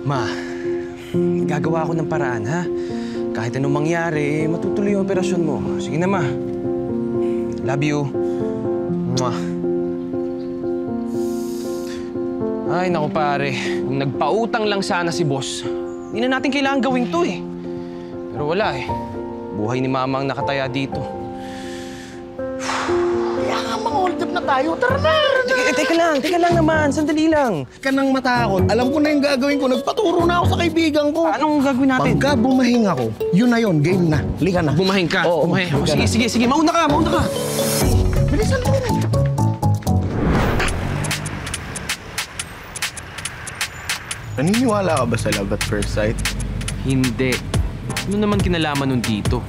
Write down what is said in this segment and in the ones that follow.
Ma, gagawa ako ng paraan, ha? Kahit anong mangyari, matutuloy yung operasyon mo. Sige na, Ma. Love you. Mwah. Ay, naku pare. Kung nagpautang lang sana si boss, hindi na natin kailangan gawin to eh. Pero wala eh. Buhay ni Mama ang nakataya dito. Kaya nga mag-hold up na tayo. Tara na! Teka lang naman. Sandali lang. Ka nang matakot. Alam ko na yung gagawin ko. Nagpaturo na ako sa kaibigan ko. Anong gagawin natin? Pagka bumahing ako, yun na yun. Game na. Lika na. Bumahing ka? Oo. Bumahing. Sige. Mauna ka. Bilisan mo. Naniniwala ka ba sa love at first sight? Hindi. Ano naman kinalaman nun dito?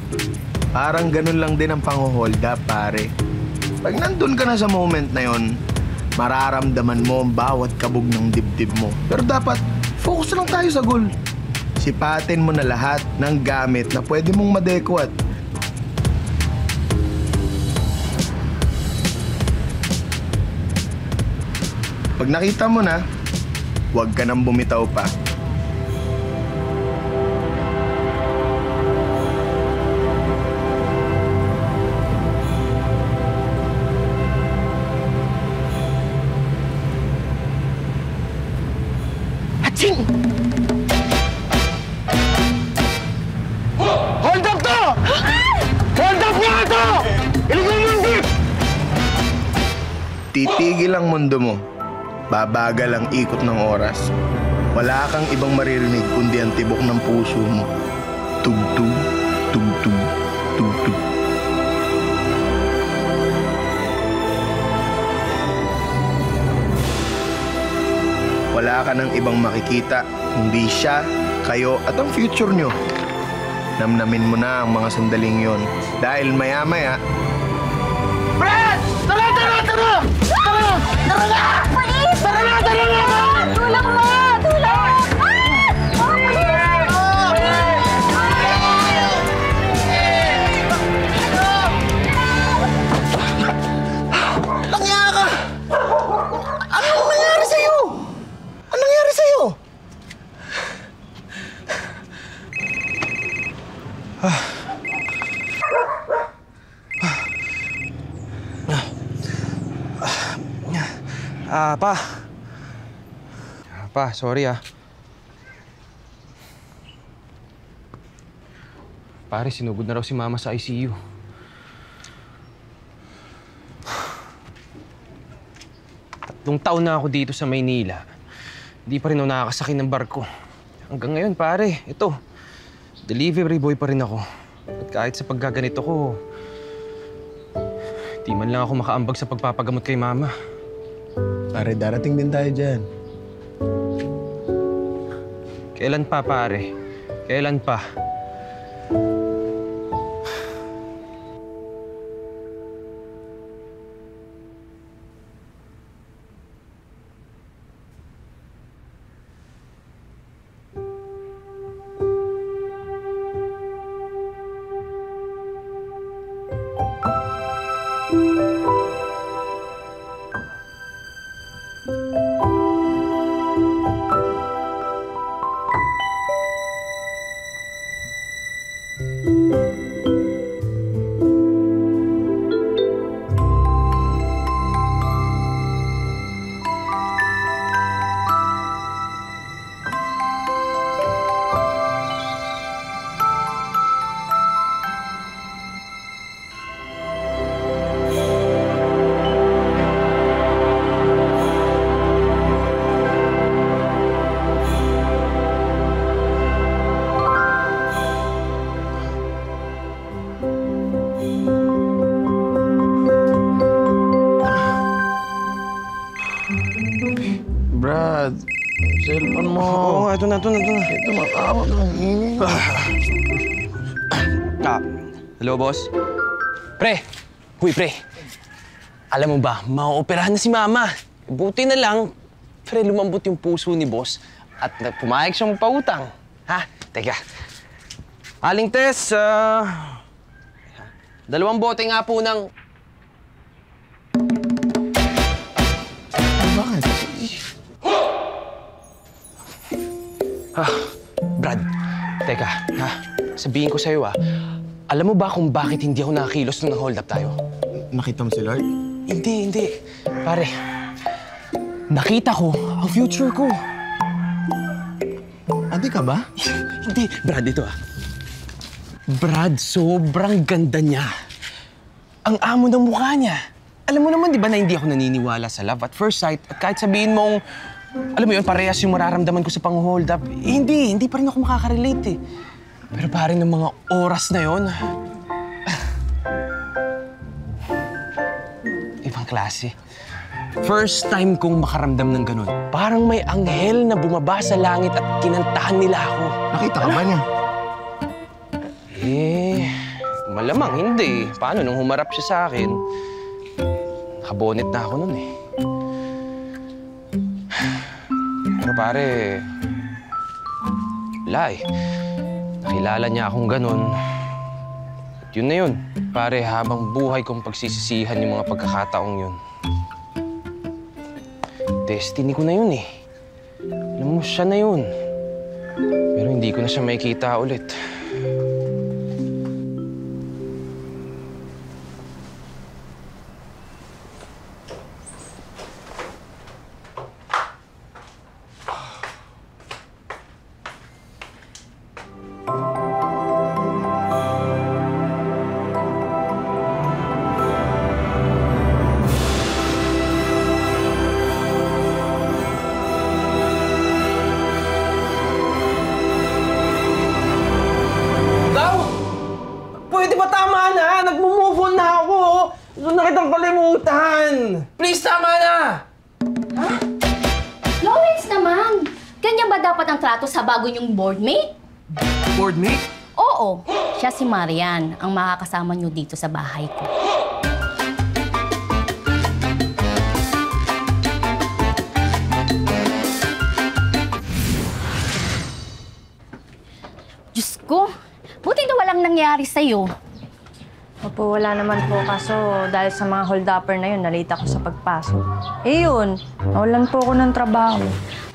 Parang ganun lang din ang pang-hold up, pare. Pag nandun ka na sa moment na yon, mararamdaman mo ang bawat kabog ng dibdib mo. Pero dapat, focus lang tayo sa goal. Sipatin mo na lahat ng gamit na pwede mong madekwat. Pag nakita mo na, huwag ka nang bumitaw pa. Aching! Hold up to! Hold up nga to! Ilagay mo yung jeep! Titigil ang mundo mo. Babagal ang ikot ng oras. Wala kang ibang maririnig kundi ang tibok ng puso mo. Tugtug, tugtug, tugtug. Wala ka ng ibang makikita, kundi siya, kayo at ang future nyo. Namnamin mo na ang mga sandaling yon. Dahil maya-maya... Brad! Tara! Tara na! Police! Tara na! Tulong na! Tulong! Langya ka! Anong nangyari sa'yo? Anong nangyari sa'yo? Pa, sorry ah. Pare, sinugod na raw si Mama sa ICU. Tatlong taon na ako dito sa Maynila. Hindi pa rin ako nakakasakay ng barko. Hanggang ngayon, pare, ito. Delivery boy pa rin ako. At kahit sa paggaganito ko, di man lang ako makaambag sa pagpapagamot kay Mama. Pare, darating din tayo dyan. Kailan pa, pare? Kailan pa? Brad, cellphone mo. Oo, ito na. Ito, matawag lang. Hello, boss? Pre! Huy, pre! Alam mo ba, mauoperahan na si Mama. Buti na lang, pre, lumambot yung puso ni boss at pumayag siyang pautang. Ha? Teka. Aling Tess, 2 bote nga po ng... Bakit? Brad, teka, ha? Sabihin ko sa'yo, alam mo ba kung bakit hindi ako nakakilos nung nang-hold up tayo? Nakita mo si Lord? Hindi. Pare, nakita ko ang future ko. Adi ka ba? Hindi. Brad, ito Brad, sobrang ganda niya. Ang amo ng mukha niya. Alam mo naman, di ba, na hindi ako naniniwala sa love at first sight. At kahit sabihin mong, alam mo yun, parehas yung mararamdaman ko sa pang-hold up. Hindi pa rin ako makaka-relate eh. Pero pare, ng mga oras na yon, ibang klase. First time kong makaramdam ng ganun. Parang may anghel na bumaba sa langit at kinantahan nila ako. Nakita ka ba niya? Malamang hindi. Paano nung humarap siya sa akin? Nakabonet na ako nun eh. Pero pare, wala eh. Nakilala niya akong ganun. At yun na yun. Pare, habang buhay kong pagsisisihan yung mga pagkakataong yun. Destiny ko na yun eh. Alam mo, siya na yun. Pero hindi ko na siya makikita ulit. Pwede ba tama na? Nagmo-move on na ako. Gusto na kitang kalimutan. Please, tama na! Lawrence naman! Ganyan ba dapat ang trato sa bago niyong boardmate? Boardmate? Oo, siya si Marian, ang makakasama niyo dito sa bahay ko. Diyos ko, buti na walang nangyari sa'yo. Opo, wala naman po. Kaso dahil sa mga hold-upper na yun, nalita ko sa pagpasok. Eh yun, nawalan po ako ng trabaho.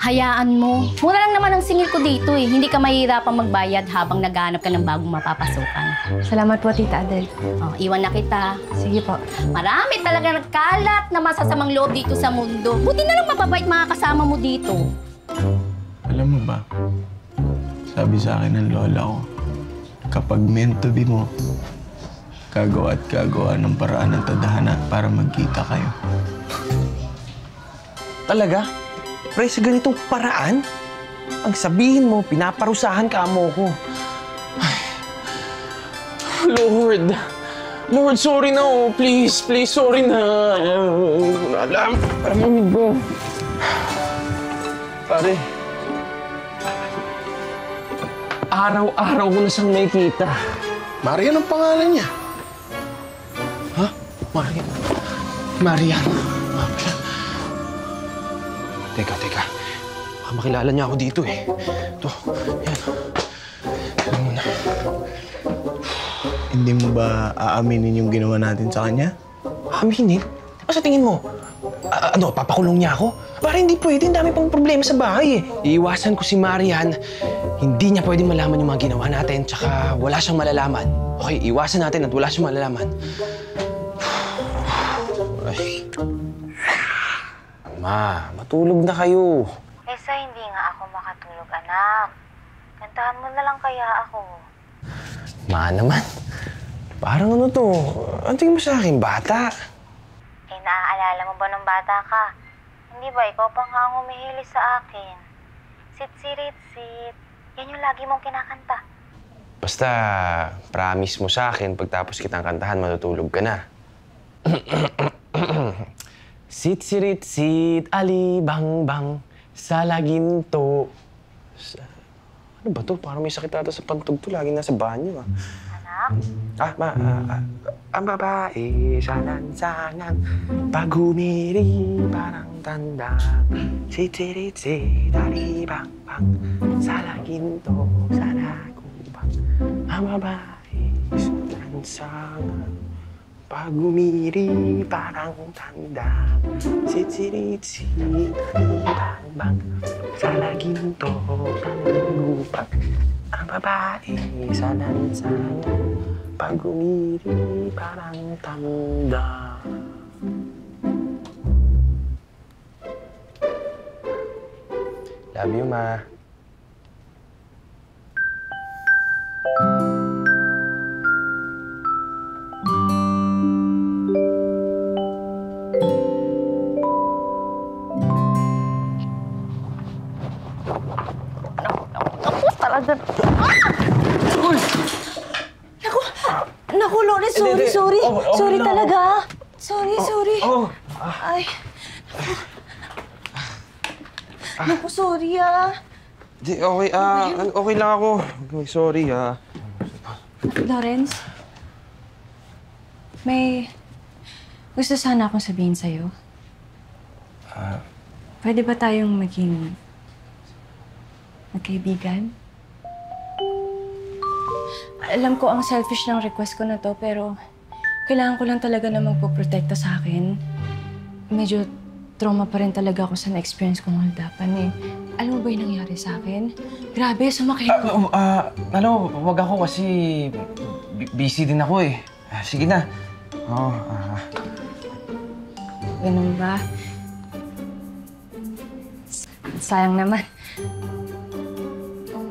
Hayaan mo. Mura lang naman ang singil ko dito eh. Hindi ka mahihirapang magbayad habang naghahanap ka ng bagong mapapasukan. Salamat po, Tita Adel. Oh, iwan na kita. Sige po. Marami talaga nagkalat na masasamang loob dito sa mundo. Buti na lang mababait mga kasama mo dito. Alam mo ba, sabi sa akin ng lola ko, kapag meant to be mo, gagawa at gagawa ng paraan ng tadhana para magkita kayo. Talaga? Pre, sa ganitong paraan? Ang sabihin mo, pinaparusahan ka mo ko. Ay. Lord, sorry na Please, sorry na. Alam, parang mamig ko. Pare, araw-araw ko na siyang nakikita. Marian ang pangalan niya. Ha? Marian. Teka. Baka makilala niya ako dito eh. Ito, yan. Ano muna? Hindi mo ba aaminin yung ginawa natin sa kanya? Aminin? Ano sa tingin mo? Papakulong niya ako? Para hindi pwede, ang dami pang problema sa bahay eh. Iiwasan ko si Marian. Hindi niya pwede malaman yung mga ginawa natin, tsaka wala siyang malalaman. Okay, iwasan natin at wala siyang malalaman. Ay. Ma, matulog na kayo. Esa, hindi nga ako makatulog, anak. Kantahan mo na lang kaya ako. Ma naman, parang ano to? Ang tingin mo sa akin, bata? Eh, naaalala mo ba nung bata ka? Hindi ba ikaw pa nga ang humihilis sa akin? Sit. Yan yung lagi mong kinakanta. Basta, promise mo sa akin, pagtapos kitang kantahan, matutulog ka na. Sit, alibang-bang, sa laginto. Ano ba to? Parang may sakit ata sa pantog to. Lagi nasa banyo, Anak? Ang babae sa lansangan, pag humiri parang tanda. Sit, alibang-bang, sa laginto, sa lagubang. Ang babae sa lansangan, pag umiri, parang tanda. Sit, alibang-bang, sa laginto, babae, sana pag umiri parang tanda. Love you, Ma. Talaga. Naku, Lore, sorry. Sorry talaga. Sorry. Ay. Naku, sorry Okay, okay lang ako. Okay, sorry, Lawrence, may gusto sana akong sabihin sa'yo. Pwede ba tayong maging magkaibigan? Alam ko ang selfish ng request ko na to, pero kailangan ko lang talaga na magpoprotekta sa akin. Medyo trauma pa rin talaga ako sa na-experience kong holdapan eh. Alam mo ba yung nangyari sa akin? Grabe, sumakit. Wag ako kasi busy din ako eh. Sige na. Ganun ba? Sayang naman.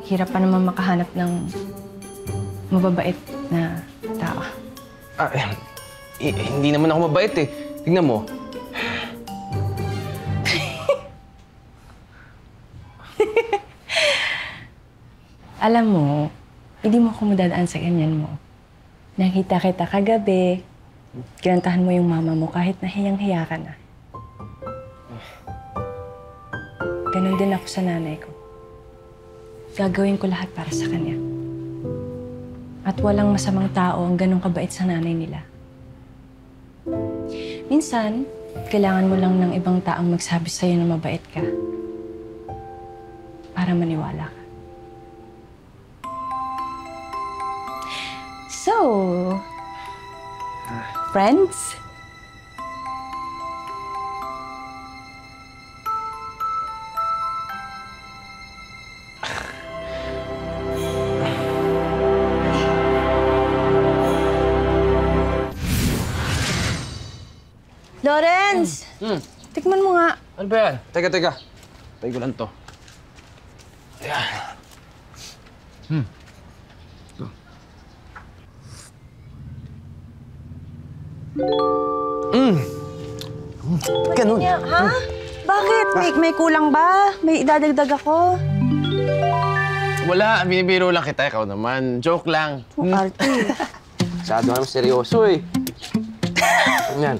Hirap pa naman makahanap ng mababait na tao. Hindi naman ako mabait eh. Tingnan mo. Alam mo, hindi mo ako madadaan sa ganyan mo. Nakita kita kagabi, kinantahan mo yung mama mo kahit nahiyang-hiya ka na. Ganon din ako sa nanay ko. Gagawin ko lahat para sa kanya. At walang masamang tao ang ganong kabait sa nanay nila. Minsan, kailangan mo lang ng ibang taong magsabi sa'yo na mabait ka para maniwala ka. So, friends? Lawrence! Tikman mo nga. Ano ba yan? Teka. Tayo ko lang to. Ayan. Ganun. Ha? Bakit? May kulang ba? May idadagdag ako? Wala, binibiro lang kita. Ikaw naman. Joke lang. Arte. Masyado naman seryoso eh. Yan.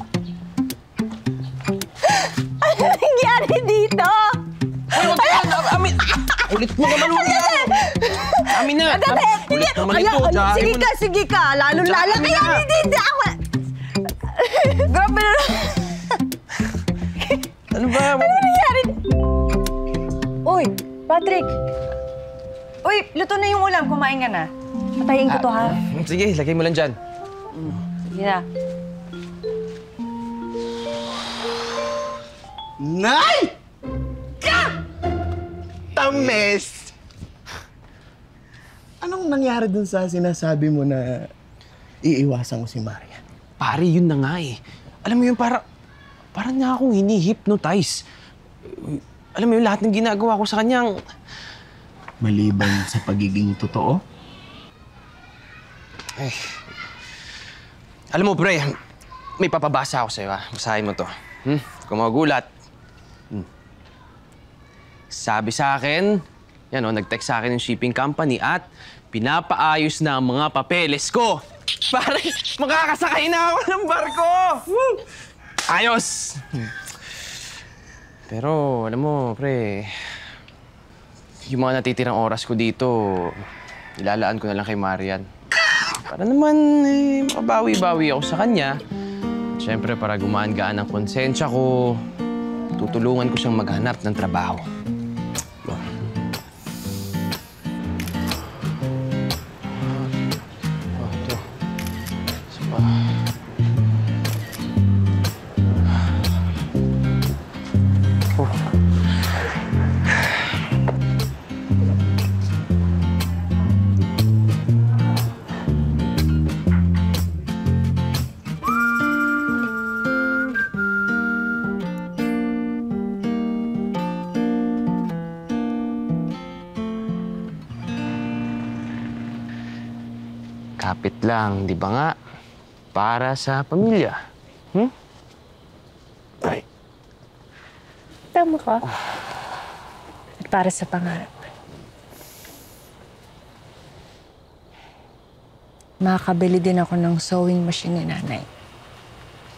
Ano nangyari dito? Uy, wag ka! Amin! Ulit mo naman ulit! Amin na! Ulit naman ito. Sige ka. Lalong lalaki yan. Hindi ako. Grabe na. Ano ba? Ano nangyari? Uy, Patrick. Uy, luto na yung ulam. Kumain ka na. Patayin ko to, ha? Sige, lagay mo lang dyan. Sige na. Nay! Ka! Tamis! Anong nangyari dun sa sinasabi mo na iiwasan ko si Maria? Pare, yun na nga eh. Alam mo yun, parang niya akong hini-hypnotize. Alam mo yun, lahat ng ginagawa ko sa kanyang... Maliban sa pagiging totoo? Alam mo, pre, may papabasa ako sa'yo, ha? Basahin mo to. Kung magugulat. Sabi sa akin, yan o, nag-text sa akin yung shipping company at pinapaayos na ang mga papeles ko. Pare, makakasakay na ako ng barko! Woo! Ayos! Pero, alam mo, pre, yung mga natitirang oras ko dito, ilalaan ko na lang kay Marian. Para naman, makabawi-bawi ako sa kanya. Siyempre, para gumaan-gaan ang konsensya ko, tutulungan ko siyang maghanap ng trabaho. Kapit lang, di ba nga? Para sa pamilya. Ay. Tama ka. At para sa pangarap. Makakabili din ako ng sewing machine ni nanay.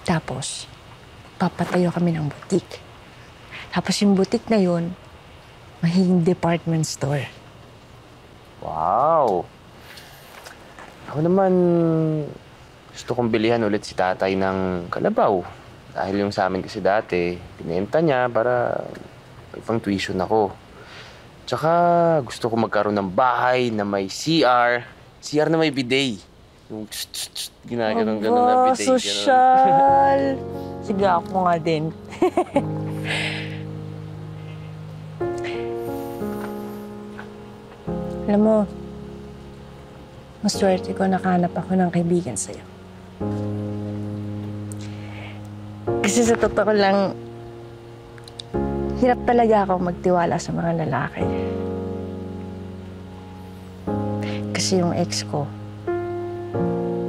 Tapos, papatayo kami ng boutique. Tapos yung boutique na yun, magiging department store. Wow! Ako naman, gusto kong bilihan ulit si tatay ng kalabaw. Dahil yung sa amin kasi dati, pinenta niya para may pang tuition ako. Tsaka gusto ko magkaroon ng bahay na may CR. CR na may bidet. Yung ginaganon na bidet. Sosyal! Sige, ako nga din. Alam mo, maswerte ko nakahanap ako ng kaibigan sa'yo. Kasi sa totoo lang, hirap talaga ako magtiwala sa mga lalaki. Kasi yung ex ko,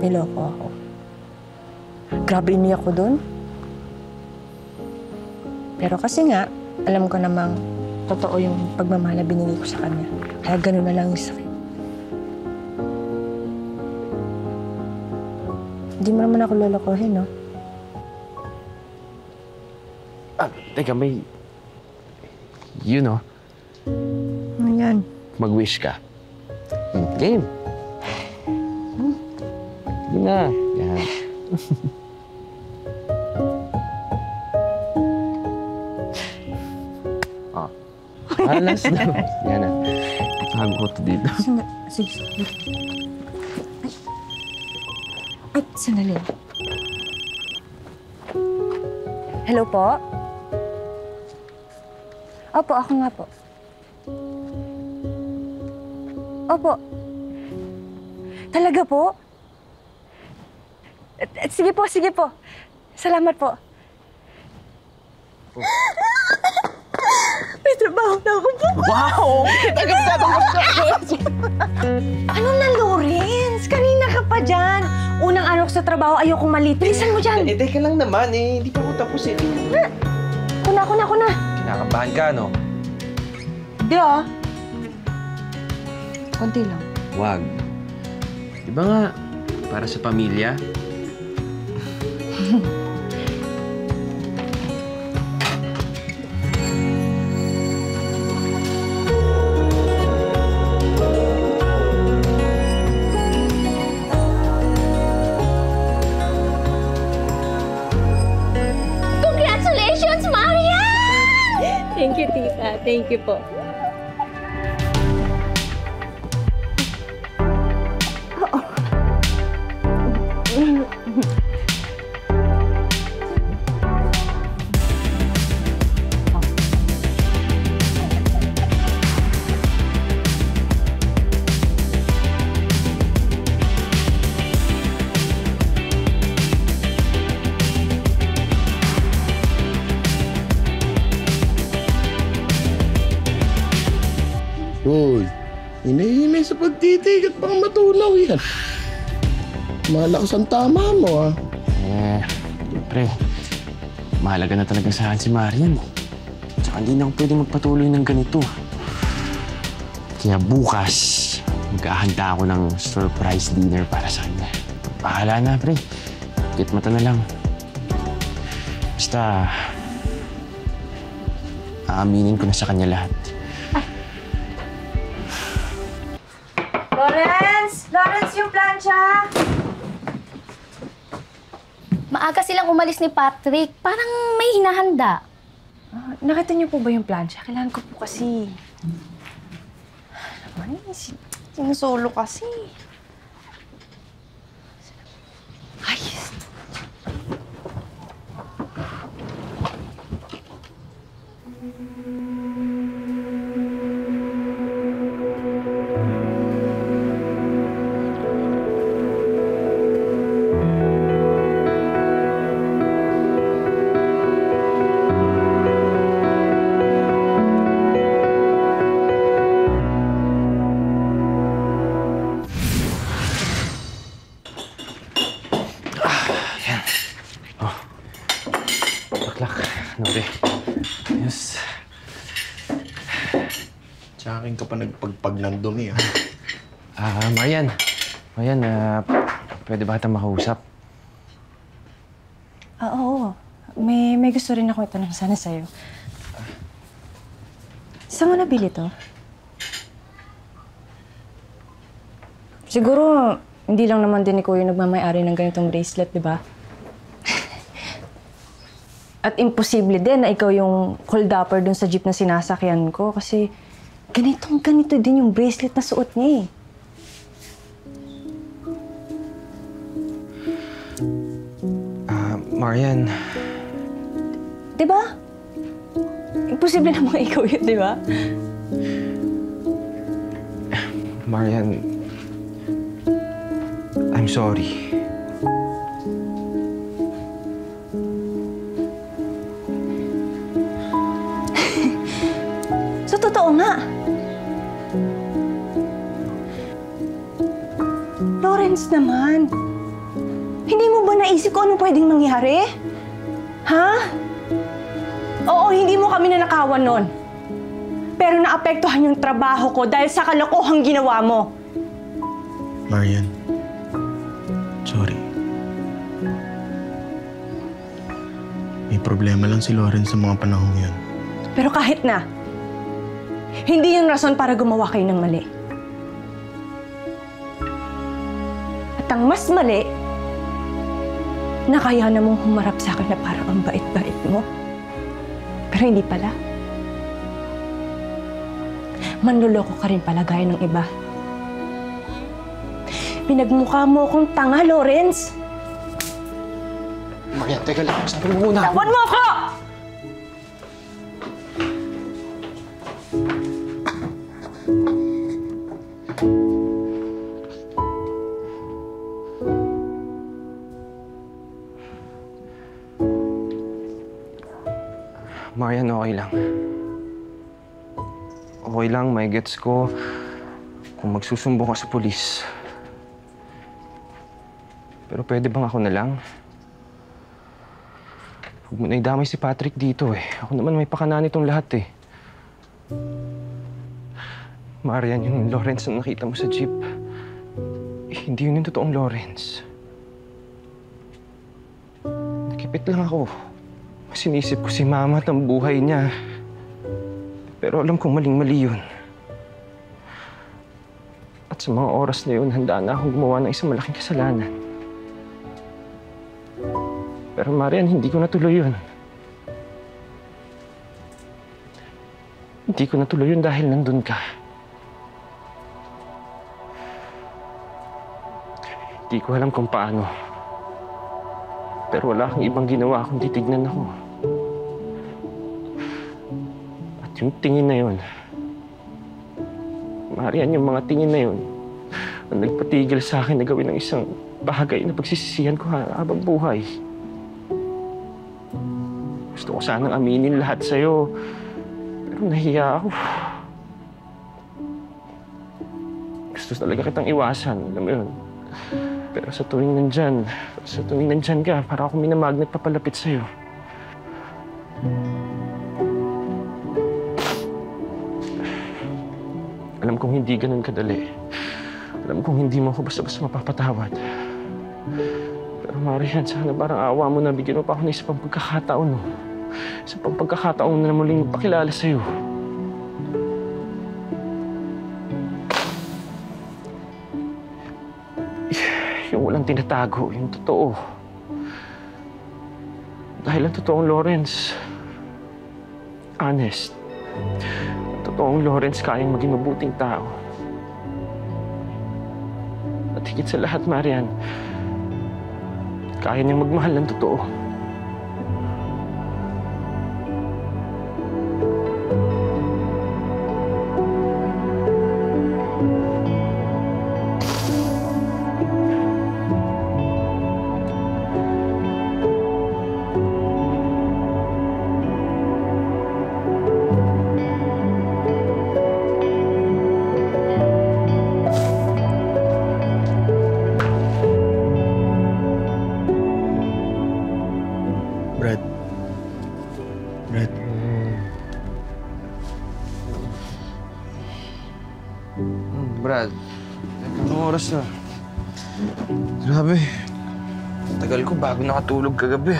niloko ako. Grabe iniyak ko doon. Pero kasi nga, alam ko namang totoo yung pagmamahal na binigay ko sa kanya. Kaya ganun na lang yung sakit. Hindi mo naman ako lolokohin, no? Teka, may... You know, Ano yan? mag-wish ka. Game. Sige na. Yan. Alas na. Yan na. Tago ko to dito. Sige. Ay, sandali. Hello po? Opo, ako nga po. Opo. Talaga po? Sige po, sige po. Salamat po. May trabaho na ako po. Wow! Ano na, Lawrence? Kanina ka pa dyan. Unang araw ko sa trabaho, ayokong malito. Bilisan mo dyan. Teka lang naman eh. Hindi pa ako tapos eh. Ako na. Kinakabahan ka, no? Hindi ah. Konti lang. Wag. Di ba nga, para sa pamilya? Congratulations, Maria! Thank you, tita. Thank you po. Uy, hinay-hinay sa pagtitig at pang matunaw yan. Malakas ang tama mo, ah. Pre, mahalaga na talaga sa akin si Marian. Tsaka hindi na ako pwede magpatuloy ng ganito. Kaya bukas, maghahanda ako ng surprise dinner para sa kanya. Bahala na, pre. Kit mata na lang. Basta, aaminin ko na sa kanya lahat. Lawrence, yung plancha! Maaga silang umalis ni Patrick. Parang may hinahanda. Nakita niyo po ba yung plancha? Kailangan ko po kasi... Naman, sinusulo kasi. Ay, Sa akin ka pa nagpagpag ng dumi, ah. Marian. Marian, pwede ba kitang makausap? Oo. May gusto rin ako itanong sana sa'yo. Saan mo nabili to? Siguro, hindi lang naman din ikaw yung nagmamay-ari ng ganitong bracelet, di ba? At imposible din na ikaw yung hold-upper dun sa jeep na sinasakyan ko kasi ganito din yung bracelet na suot niya eh. Marian. Di ba? Imposible namang ikaw yun, di ba? Marian, I'm sorry. So, totoo nga. Lawrence naman. Hindi mo ba naisip kung anong pwedeng mangyari? Ha? Oo, hindi mo kami nanakawan nun. Pero naapektuhan yung trabaho ko dahil sa kalokohang ginawa mo. Marian, sorry. May problema lang si Lawrence sa mga panahong yun. Pero kahit na, hindi yung rason para gumawa kayo ng mali. At ang mas mali, na kaya namang humarap sa akin na parang ang bait-bait mo. Pero hindi pala. Manloloko ka rin pala gaya ng iba. Pinagmukha mo akong tanga, Lawrence. Marian, teka lang. Sabi mo muna. Tawan mo ako! Marian, okay lang. Okay lang, may gets ko kung magsusumbong ka sa pulis. Pero pwede bang ako na lang? Huwag mo na idamay si Patrick dito eh. Ako naman may pakana nitong lahat eh. Marian, yung Lawrence na nakita mo sa jeep, hindi yun yung totoong Lawrence. Nakipit lang ako. Sinisip ko si Mama at ang buhay niya. Pero alam kong maling-mali yun. At sa mga oras na yun, handa na akong gumawa ng isang malaking kasalanan. Pero Marian, hindi ko natuloy yun. Hindi ko natuloy yun dahil nandun ka. Hindi ko alam kung paano. Pero wala kang ibang ginawa kung titignan ako. At yung tingin na yun, Marian, yung mga tingin na yun, ang nagpatigil sa akin na gawin ng isang bagay na pagsisisihan ko habang buhay. Gusto ko sanang aminin lahat sa'yo, pero nahiya ako. Gusto talaga kitang iwasan, alam mo yun. Pero sa tuwing nandyan ka, para akong minamagnet papalapit sa'yo. Alam kong hindi ganun kadali. Alam kong hindi mo ako basta-basta mapapatawad. Pero Marian, sana parang awa mo na bigyan mo pa ako ng isa pang pagkakataon, no? Isa pang pagkakataon na muling magpakilala sa'yo. Yung walang tinatago, yung totoo. Dahil ang totoong Lawrence, honest. Ang totoong Lawrence kayang maging mabuting tao. At higit sa lahat, Marian, kaya niyang magmahal ng totoo. Brad. Anong oras na? Grabe. Tagal ko bago nakatulog kagabi.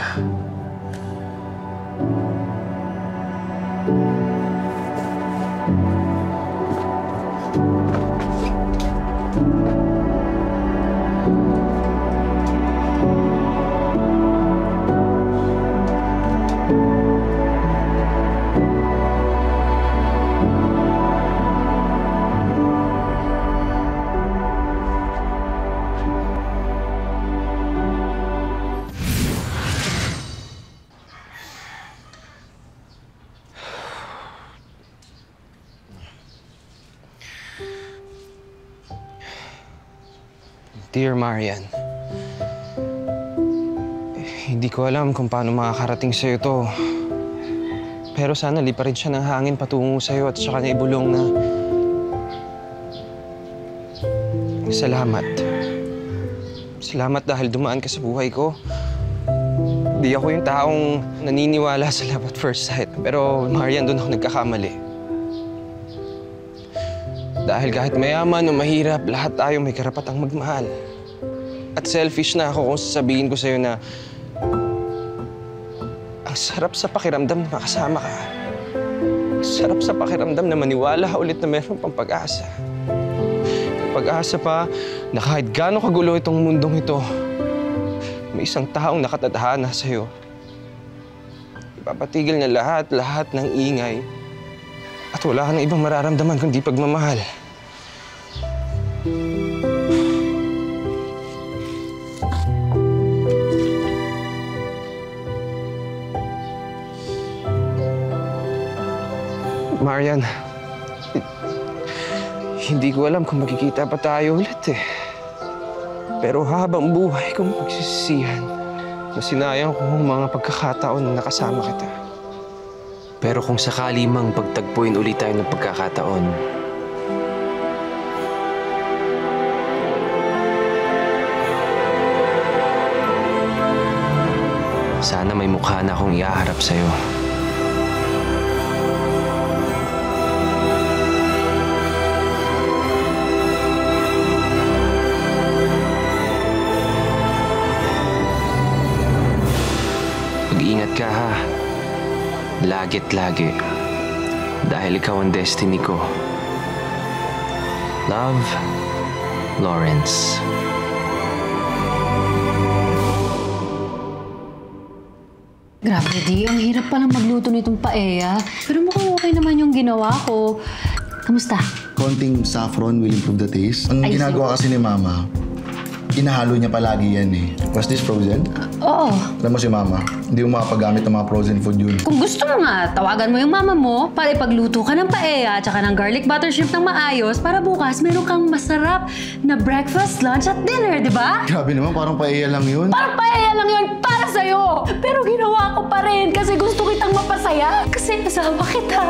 Dear Marian, hindi ko alam kung paano makakarating sa'yo to. Pero sana liparin siya ng hangin patungo sa'yo at saka niya ibulong na... Salamat. Salamat dahil dumaan ka sa buhay ko. Di ako yung taong naniniwala sa love at first sight. Pero Marian, doon ako nagkakamali. Dahil kahit mayaman o mahirap, lahat tayo may karapatang magmahal. At selfish na ako kung sasabihin ko sa'yo na ang sarap sa pakiramdam na makasama ka. Ang sarap sa pakiramdam na maniwala ulit na meron pang pag-asa. Pag-asa pa na kahit gaano kagulo itong mundong ito, may isang taong nakatadhana sa'yo. Ipapatigil na lahat ng ingay. At wala ka ng ibang mararamdaman kundi pagmamahal. Marian, hindi ko alam kung magkikita pa tayo ulit eh. Pero habang buhay kong pagsisisihan na sinayang ko ang mga pagkakataon na nakasama kita. Pero kung sakali mang pagtagpuin ulit tayo ng pagkakataon, sana may mukha na akong iaharap sa'yo. Mag-ingat ka ha. Lagi't lagi. Dahil ikaw ang destiny ko. Love, Lawrence. Grabe, Di. Ang hirap palang magluto nitong paella. Pero mukhang okay naman yung ginawa ko. Kamusta? Konting saffron will improve the taste. Ang ginagawa kasi ni Mama, inahalo niya palagi yan eh. Was this frozen? Oo. Alam mo si Mama, hindi mo makapagamit ng mga frozen food yun. Kung gusto mo nga, tawagan mo yung mama mo para ipagluto ka ng paella at saka ng garlic butter shrimp ng maayos para bukas meron kang masarap na breakfast, lunch at dinner, di ba? Grabe naman, parang paella lang yun. Parang paella lang yun para sa'yo! Pero ginawa ko pa rin kasi gusto kitang mapasaya. Kasi kasama kita.